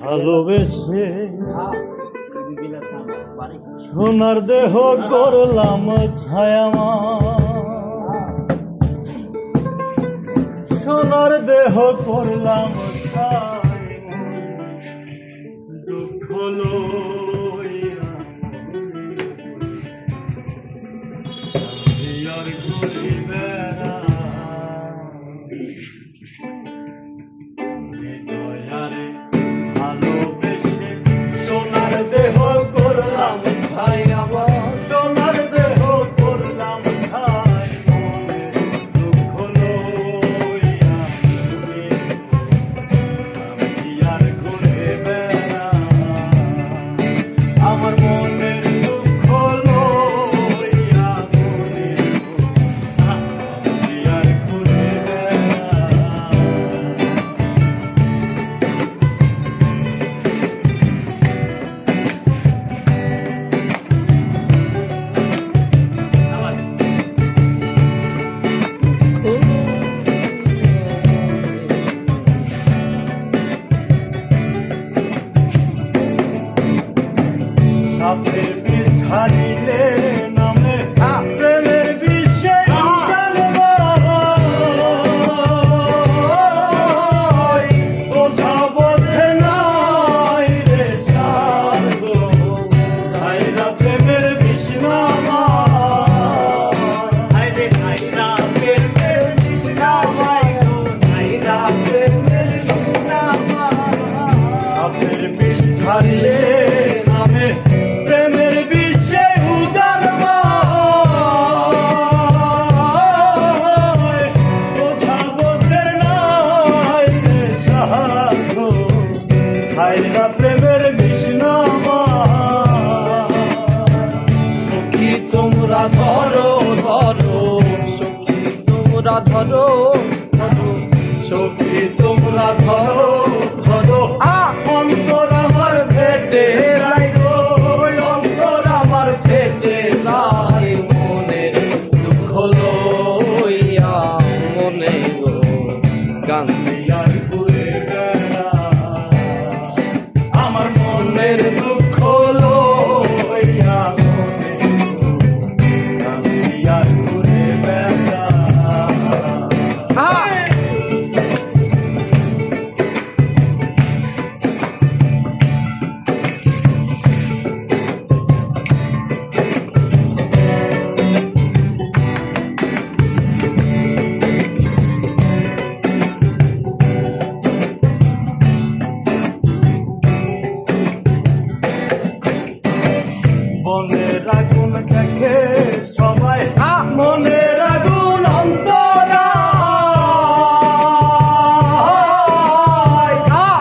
ভালোবেসে সোনার দেহ করলাম ছায়ামা, সোনার দেহ করলাম দুঃখ লইয়া ঘুরি বেড়া ভালোবেসে সোনার দেহ করলাম ছায়ামা, সোনার দেহ করলাম ছায়া দুঃখ লইয়া আর ঘুরে বেড়া আমার মনের দুঃখ লইয়া আর ঘুরে সাপের বিষ ছাড়িলে নামে প্রেমের বিষে বোঝা বোঝে নাই রে সাধু ছাইরা প্রেমের বিষ নামা হাইরে ছাইরা প্রেমের বিষ নামা ছাইরা প্রেমের বিষ নামা সাপের বিষ ছাড়িলে নামে প্রেমের বিষে উজার বোঝা বোধের নাই রে সাধু খাইরা প্রেমের বিষ্ণামা সখী তোমরা ধরো ধরো, সখী তোমরা ধরো ধরো, সখী তোমরা ধরো ধরো অন্তর আমার ফেটে কান্দিয়ার ঘুরে বেড়া আমার মনের দুঃখ লইয়া কান্দিয়ার ঘুরে বেড়া মনের আগুন দেখে সবাই মনের আগুন অন্তরায়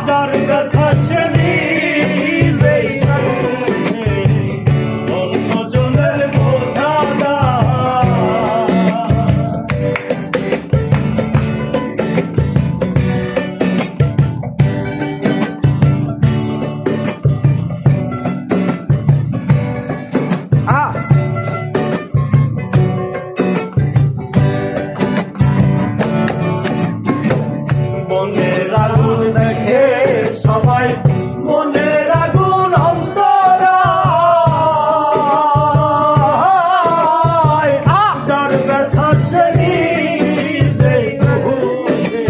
যার ব্যথা সে নিজেই অন্যজনের বোঝা মনের আগুন দেখে সবাই মনের আগুন অন্তরায় যার ব্যথা সে নিজেই বুঝে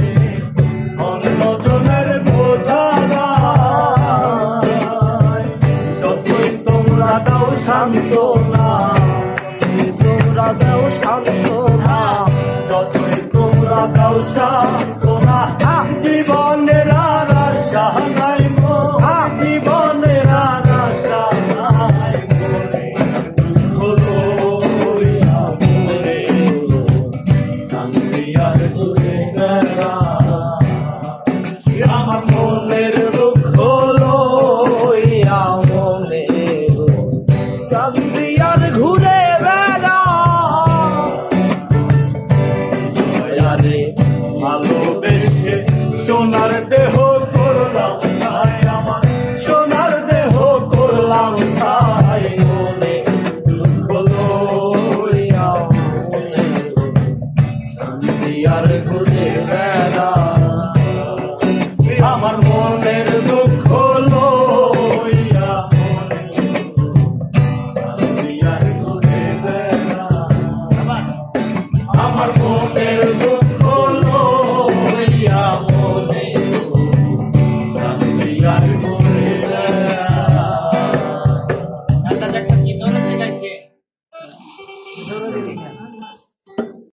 অন্যজনের বোঝা নাই। যতই তোমরা দাও শান্ত